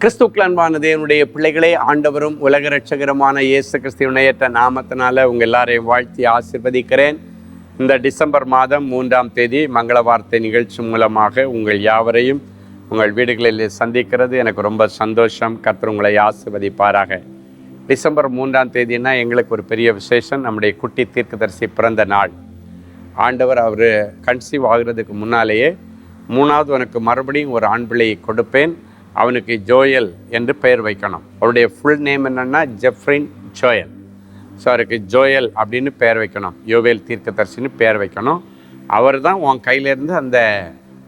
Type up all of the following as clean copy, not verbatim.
கிறிஸ்துக்கள் அன்பான தேவனுடைய பிள்ளைகளே, ஆண்டவரும் உலக இரட்சகருமான இயேசு கிறிஸ்துவின் நாமத்தினால உங்கள் எல்லாரையும் வாழ்த்தி ஆசீர்வதிக்கிறேன். இந்த டிசம்பர் மாதம் 3ஆம் தேதி மங்கள வார்த்தை நிகழ்ச்சி மூலமாக உங்கள் யாவரையும் உங்கள் வீடுகளில் சந்திக்கிறது எனக்கு ரொம்ப சந்தோஷம். கர்த்தர் உங்களை ஆசீர்வதிப்பாராக. டிசம்பர் 3ஆம் தேதினா எங்களுக்கு ஒரு பெரிய விசேஷம். நம்முடைய குட்டி தீர்க்கதரிசி பிறந்த நாள். ஆண்டவர் அவர் கன்சீவ் ஆகிறதுக்கு முன்னாலேயே 3வது அவனுக்கு மறுபடியும் ஒரு ஆண் பிள்ளையை கொடுப்பேன், அவனுக்கு ஜோயல் என்று பெயர் வைக்கணும். அவருடைய ஃபுல் நேம் என்னென்னா ஜெஃப்ரின் ஜோயல். ஸோ அவருக்கு ஜோயல் அப்படின்னு பெயர் வைக்கணும், யோவேல் தீர்க்கதரிசின்னு பெயர் வைக்கணும். அவர் தான் உன் கையிலேருந்து அந்த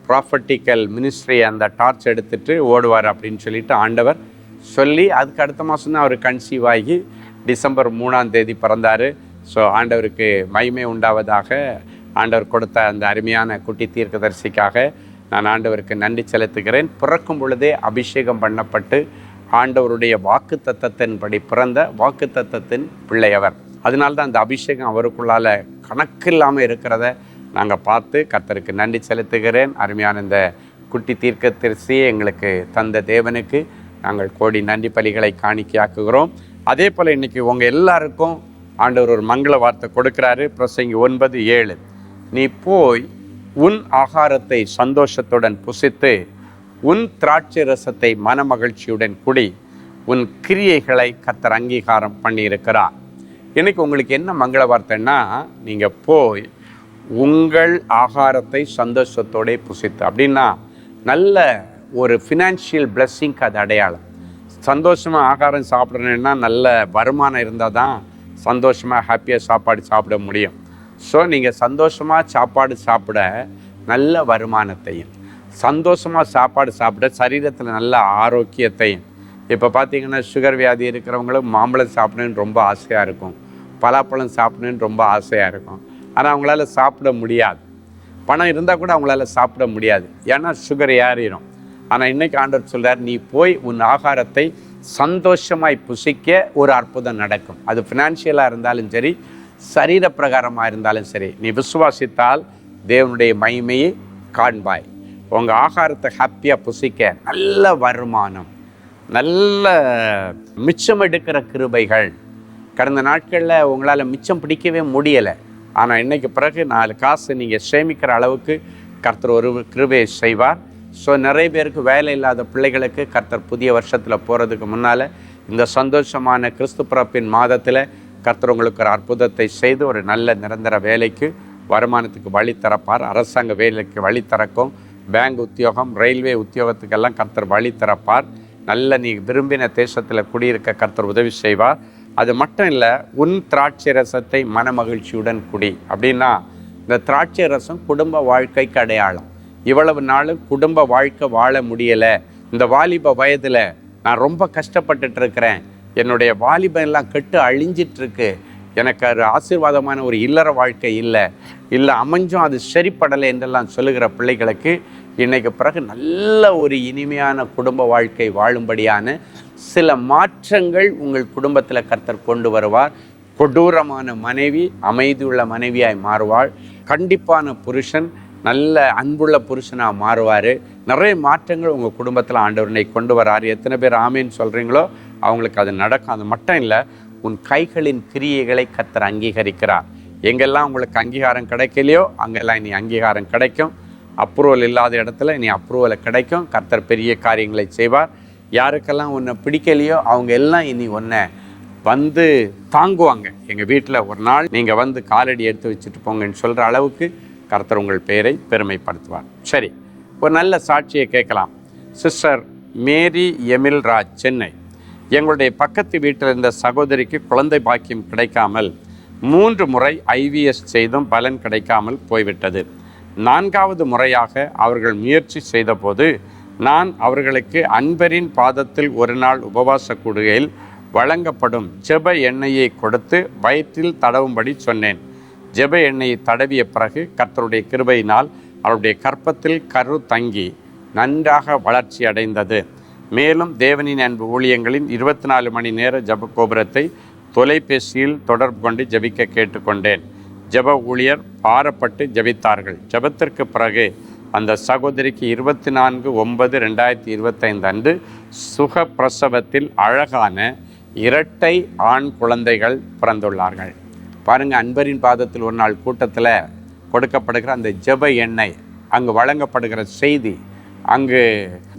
ப்ராஃபட்டிக்கல் மினிஸ்ட்ரி அந்த டார்ச் எடுத்துகிட்டு ஓடுவார் அப்படின்னு சொல்லிட்டு ஆண்டவர் சொல்லி, அதுக்கு அடுத்த மாதம் தான் அவர் கன்சீவ் ஆகி டிசம்பர் 3ஆம் தேதி பிறந்தார். ஸோ ஆண்டவருக்கு மகிமை உண்டாவதாக. ஆண்டவர் கொடுத்த அந்த அருமையான குட்டி தீர்க்கதரிசிக்காக நான் ஆண்டவருக்கு நன்றி செலுத்துகிறேன். பிறக்கும் பொழுதே அபிஷேகம் பண்ணப்பட்டு ஆண்டவருடைய வாக்கு தத்தத்தின்படி பிறந்த வாக்கு தத்தத்தின் பிள்ளையவர். அதனால்தான் அந்த அபிஷேகம் அவருக்குள்ளால் கணக்கில்லாமல் இருக்கிறத நாங்கள் பார்த்து கர்த்தருக்கு நன்றி செலுத்துகிறேன். அருமையான இந்த குட்டி தீர்க்கதரிசியை எங்களுக்கு தந்த தேவனுக்கு நாங்கள் கோடி நன்றி பலிகளை காணிக்கையாக்குகிறோம். அதே போல் இன்றைக்கி உங்கள் எல்லாருக்கும் ஆண்டவர் ஒரு மங்கள வார்த்தை கொடுக்குறாரு. பிரசங்கி 9:7, நீ போய் உன் ஆகாரத்தை சந்தோஷத்துடன் புசித்து உன் திராட்சை ரசத்தை மனமகிழ்ச்சியுடன் குடி, உன் கிரியைகளை கர்த்தர் அங்கீகாரம் பண்ணியிருக்கிறார். இன்றைக்கி உங்களுக்கு என்ன மங்கள வார்த்தைன்னா, நீங்கள் போய் உங்கள் ஆகாரத்தை சந்தோஷத்தோட புசித்து அப்படின்னா நல்ல ஒரு ஃபினான்ஷியல் பிளெஸ்ஸிங்க்கு அது அடையாளம். சந்தோஷமாக ஆகாரம் சாப்பிட்றேன்னா நல்ல வருமானம் இருந்தால் தான் சந்தோஷமாக ஹாப்பியாக சாப்பாடு சாப்பிட முடியும். ஸோ நீங்கள் சந்தோஷமாக சாப்பாடு சாப்பிட நல்ல வருமானத்தையும், சந்தோஷமாக சாப்பாடு சாப்பிட சரீரத்தில் நல்ல ஆரோக்கியத்தையும். இப்போ பார்த்தீங்கன்னா சுகர் வியாதி இருக்கிறவங்களும் மாம்பழம் சாப்பிடணுன்னு ரொம்ப ஆசையாக இருக்கும், பலாப்பழம் சாப்பிடணுன்னு ரொம்ப ஆசையாக இருக்கும். ஆனால் அவங்களால சாப்பிட முடியாது. பணம் இருந்தால் கூட அவங்களால சாப்பிட முடியாது, ஏன்னா சுகர் ஏறிடும். ஆனால் இன்றைக்கி ஆண்டவர் சொல்கிறார், நீ போய் உன் ஆகாரத்தை சந்தோஷமாய் புசிக்க ஒரு அற்புதம் நடக்கும். அது ஃபினான்ஷியலாக இருந்தாலும் சரி, சரீர பிரகாரமாக இருந்தாலும் சரி. நீ விசுவாசித்தால் தேவனுடைய மகிமையை காண்பாய். உங்கள் ஆகாரத்தை ஹாப்பியாக புசிக்க நல்ல வருமானம், நல்ல மிச்சம் எடுக்கிற கிருபைகள். கடந்த நாட்களில் உங்களால் மிச்சம் பிடிக்கவே முடியலை, ஆனால் இன்றைக்கு பிறகு 4 காசு நீங்கள் சேமிக்கிற அளவுக்கு கர்த்தர் ஒரு கிருபையை செய்வார். ஸோ நிறைய பேருக்கு வேலை இல்லாத பிள்ளைகளுக்கு கர்த்தர் புதிய வருஷத்தில் போகிறதுக்கு முன்னால் இந்த சந்தோஷமான கிறிஸ்து பிறப்பின் மாதத்தில் கர்த்தர் உங்களுக்கு ஒரு அற்புதத்தை செய்து ஒரு நல்ல நிரந்தர வேலைக்கு வருமானத்துக்கு வழி திறப்பார். அரசாங்க வேலைக்கு வழி திறக்கும், பேங்க் உத்தியோகம், ரயில்வே உத்தியோகத்துக்கெல்லாம் கர்த்தர் வழி திறப்பார். நல்ல நீ விரும்பின தேசத்தில் குடியிருக்க கர்த்தர் உதவி செய்வார். அது மட்டும் இல்லை, உன் திராட்சை ரசத்தை மனமகிழ்ச்சியுடன் குடி அப்படின்னா இந்த திராட்சை ரசம் குடும்ப வாழ்க்கைக்கு அடையாளம். இவ்வளவு நாளும் குடும்ப வாழ்க்கை வாழ முடியலை, இந்த வாலிப வயதில் நான் ரொம்ப கஷ்டப்பட்டுட்டு இருக்கிறேன், என்னுடைய வாலிபம் எல்லாம் கெட்டு அழிஞ்சிட்ருக்கு, எனக்கு அது ஆசீர்வாதமான ஒரு இல்லற வாழ்க்கை இல்லை அமைஞ்சும் அது சரிப்படலை என்றெல்லாம் சொல்லுகிற பிள்ளைகளுக்கு இன்றைக்கு பிறகு நல்ல ஒரு இனிமையான குடும்ப வாழ்க்கை வாழும்படியான சில மாற்றங்கள் உங்கள் குடும்பத்தில் கர்த்தர் கொண்டு வருவார். கொடூரமான மனைவி அமைதியுள்ள மனைவியாய் மாறுவாள். கண்டிப்பான புருஷன் நல்ல அன்புள்ள புருஷனாக மாறுவார். நிறைய மாற்றங்கள் உங்கள் குடும்பத்தில் ஆண்டவரை கொண்டு வராரு. எத்தனை பேர் ஆமேன்னு சொல்கிறீங்களோ அவங்களுக்கு அது நடக்கும். அது மட்டும் இல்லை, உன் கைகளின் கிரியைகளை கர்த்தர் அங்கீகரிக்கிறார். எங்கெல்லாம் உங்களுக்கு அங்கீகாரம் கிடைக்கலையோ அங்கெல்லாம் இனி அங்கீகாரம் கிடைக்கும். அப்ரூவல் இல்லாத இடத்துல இனி அப்ரூவலை கிடைக்கும். கர்த்தர் பெரிய காரியங்களை செய்வார். யாருக்கெல்லாம் உன்னை பிடிக்கலையோ அவங்க எல்லாம் இனி ஒன்றை வந்து தாங்குவாங்க. எங்கள் வீட்டில் ஒரு நாள் நீங்கள் வந்து காலடி எடுத்து வச்சுட்டு போங்கன்னு சொல்கிற அளவுக்கு கர்த்தர் உங்கள் பெயரை பெருமைப்படுத்துவார். சரி, ஒரு நல்ல சாட்சியை கேட்கலாம். சிஸ்டர் மேரி எமில் ராஜ், சென்னை. எங்களுடைய பக்கத்து வீட்டில் இருந்த சகோதரிக்கு குழந்தை பாக்கியம் கிடைக்காமல் 3 முறை IVF செய்தும் பலன் கிடைக்காமல் போய்விட்டது. 4வது முறையாக அவர்கள் முயற்சி செய்தபோது நான் அவர்களுக்கு அன்பரின் பாதத்தில் ஒரு நாள் உபவாச கூடுகையில் வழங்கப்படும் ஜெப எண்ணெயை கொடுத்து வயிற்றில் தடவும்படி சொன்னேன். ஜெப எண்ணெயை தடவிய பிறகு கர்த்தருடைய கிருபையினால் அவருடைய கற்பத்தில் கரு தங்கி நன்றாக வளர்ச்சி அடைந்தது. மேலும் தேவனின் அன்பு ஊழியங்களின் 24 மணி நேர ஜெப கோபுரத்தை தொலைபேசியில் தொடர்பு கொண்டு ஜெபிக்க கேட்டுக்கொண்டேன். ஜெப ஊழியர் பாரப்பட்டு ஜெபித்தார்கள். ஜெபத்திற்கு பிறகு அந்த சகோதரிக்கு 24/9/2025 அன்று சுகப்பிரசவத்தில் அழகான இரட்டை ஆண் குழந்தைகள் பிறந்துள்ளார்கள். பாருங்கள், அன்பரின் பாதத்தில் ஒரு நாள் கூட்டத்தில் கொடுக்கப்படுகிற அந்த ஜெப எண்ணெய், அங்கு வழங்கப்படுகிற செய்தி, அங்கு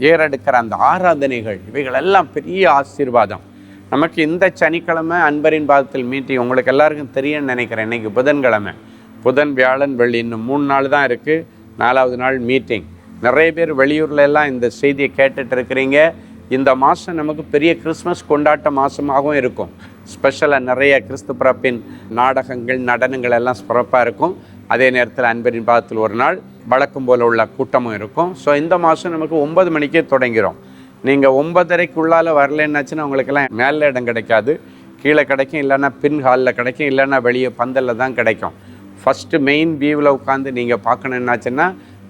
ஏறெடுக்கிற அந்த ஆராதனைகள், இவைகள் எல்லாம் பெரிய ஆசீர்வாதம். நமக்கு இந்த சனிக்கிழமை அன்பரின் பாதத்தில் மீட்டிங் உங்களுக்கு எல்லாருக்கும் தெரியும்னு நினைக்கிறேன். இன்றைக்கி புதன்கிழமை, புதன் வியாழன் வெள்ளி, இன்னும் 3 நாள் தான் இருக்குது. 4வது நாள் மீட்டிங். நிறைய பேர் வெளியூரில் எல்லாம் இந்த செய்தியை கேட்டுட்டு இருக்கிறீங்க. இந்த மாதம் நமக்கு பெரிய கிறிஸ்மஸ் கொண்டாட்ட மாதமாகவும் இருக்கும். ஸ்பெஷலாக நிறைய கிறிஸ்து பிறப்பின் நாடகங்கள், நடனங்கள் எல்லாம் சிறப்பாக இருக்கும். அதே நேரத்தில் அன்பரின் பாதத்தில் ஒரு நாள் வழக்கம் போல் உள்ள கூட்டமும் இருக்கும். ஸோ இந்த மாதம் நமக்கு 9 மணிக்கே தொடங்கிறோம். நீங்கள் 9:30க்குள்ளால் வரலன்னாச்சுன்னா உங்களுக்கெல்லாம் மேலே இடம் கிடைக்காது, கீழே கிடைக்கும், இல்லைன்னா பின் ஹாலில் கிடைக்கும், இல்லைன்னா வெளியே பந்தலில் தான் கிடைக்கும். ஃபஸ்ட்டு மெயின் வியூவில் உட்காந்து நீங்கள் பார்க்கணுன்னாச்சுன்னா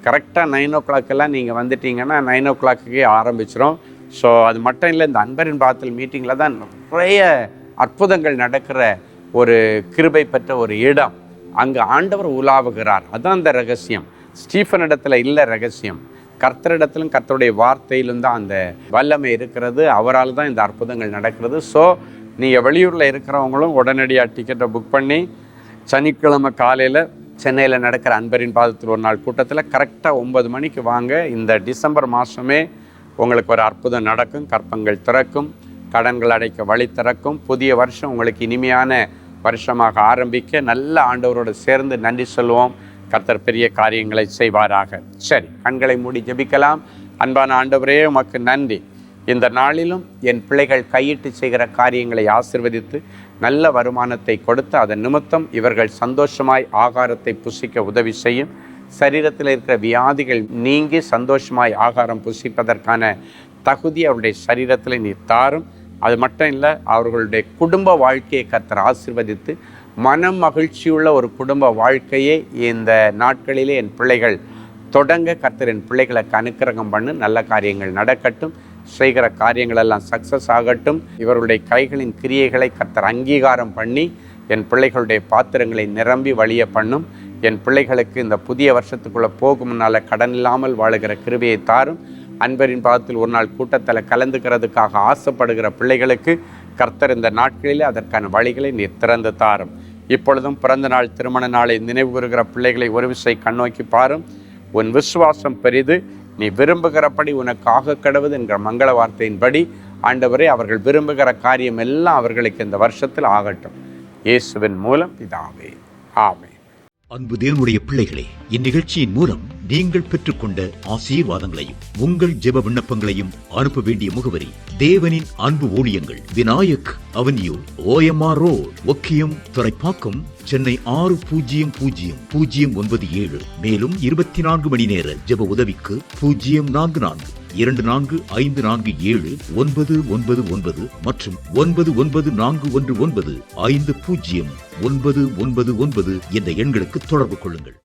கரெக்டாக 9 o'clock நீங்கள் வந்துட்டீங்கன்னா 9 o'clock ஆரம்பிச்சிடும். ஸோ அது மட்டும் இல்லை, இந்த அன்பரின் பாதத்தில் மீட்டிங்கில் தான் நிறைய அற்புதங்கள் நடக்கிற ஒரு கிருபை பெற்ற ஒரு இடம். அங்கே ஆண்டவர் உலாவுகிறார். அதுதான் அந்த ரகசியம். ஸ்டீஃபனிடத்தில் இல்லை ரகசியம், கர்த்தரிடத்திலும் கர்த்தருடைய வார்த்தையிலும் தான் அந்த வல்லமை இருக்கிறது. அவரால் தான் இந்த அற்புதங்கள் நடக்கிறது. ஸோ நீங்கள் வெளியூரில் இருக்கிறவங்களும் உடனடியாக டிக்கெட்டை புக் பண்ணி சனிக்கிழமை காலையில் சென்னையில் நடக்கிற அன்பரின் பாதத்தில் ஒரு நாள் கூட்டத்தில் கரெக்டாக 9 மணிக்கு வாங்க. இந்த டிசம்பர் மாதமே உங்களுக்கு ஒரு அற்புதம் நடக்கும். கற்பங்கள் திறக்கும், கடன்கள் அடைக்க வழி திறக்கும். புதிய வருஷம் உங்களுக்கு இனிமையான வருஷமாக ஆரம்பிக்க நல்ல ஆண்டவரோடு சேர்ந்து நன்றி சொல்லுவோம். கர்த்தர் பெரிய காரியங்களை செய்வாராக. சரி, கண்களை மூடி ஜெபிக்கலாம். அன்பான ஆண்டவரே, உமக்கு நன்றி. இந்த நாளிலும் என் பிள்ளைகள் கையிட்டு செய்கிற காரியங்களை ஆசீர்வதித்து நல்ல வருமானத்தை கொடுத்து அதன் நிமித்தம் இவர்கள் சந்தோஷமாய் ஆகாரத்தை புசிக்க உதவி செய்யும். சரீரத்தில் இருக்கிற வியாதிகள் நீங்கி சந்தோஷமாய் ஆகாரம் புசிப்பதற்கான தகுதி அவருடைய சரீரத்தில் நீர் தாரும். அது மட்டும் இல்லை, அவர்களுடைய குடும்ப வாழ்க்கையை கர்த்தர் ஆசீர்வதித்து மனம் மகிழ்ச்சியுள்ள ஒரு குடும்ப வாழ்க்கையை இந்த நாட்களிலே என் பிள்ளைகள் தொடங்க கர்த்தர் என் பிள்ளைகளுக்கு அனுக்கிரகம் பண்ணு. நல்ல காரியங்கள் நடக்கட்டும், செய்கிற காரியங்களெல்லாம் சக்ஸஸ் ஆகட்டும். இவர்களுடைய கைகளின் கிரியைகளை கர்த்தர் அங்கீகாரம் பண்ணி என் பிள்ளைகளுடைய பாத்திரங்களை நிரம்பி வழிய பண்ணும். என் பிள்ளைகளுக்கு இந்த புதிய வருஷத்துக்குள்ளே போகும் முன்னால் கடன் இல்லாமல் வாழுகிற கிருபையை தாரும். அன்பரின் பாதத்தில் ஒரு நாள் கூட்டத்தில் கலந்துக்கிறதுக்காக ஆசைப்படுகிற பிள்ளைகளுக்கு கர்த்தர் இந்த நாட்களிலே அதற்கான வழிகளை நீர் திறந்து தாரும். இப்பொழுதும் பிறந்த நாள், திருமண நாளை நினைவு கூறுகிற பிள்ளைகளை ஒரு விசை கண்ணோக்கி பாரும். உன் விசுவாசம் பெரிது, நீ விரும்புகிறபடி உனக்காக கடவுது என்கிற மங்கள வார்த்தையின்படி ஆண்டவரே அவர்கள் விரும்புகிற காரியம் எல்லாம் அவர்களுக்கு இந்த வருஷத்தில் ஆகட்டும். இயேசுவின் மூலம் பிதாவே, ஆமென். அன்பு தேவனுடைய பிள்ளைகளே, இந்நிகழ்ச்சியின் மூலம் நீங்கள் பெற்றுக்கொண்ட ஆசீர்வாதங்களையும் உங்கள் ஜெப விண்ணப்பங்களையும் அனுப்ப வேண்டிய முகவரி: தேவனின் அன்பு ஊழியங்கள், Vinayak avenue, OMR road, Okkiyam, Thoraipakkam, Chennai 600097. மேலும் 24 மணி நேர ஜெப உதவிக்கு 044-2547-999 மற்றும் 9941150999 என்ற எண்களுக்கு தொடர்பு கொள்ளுங்கள்.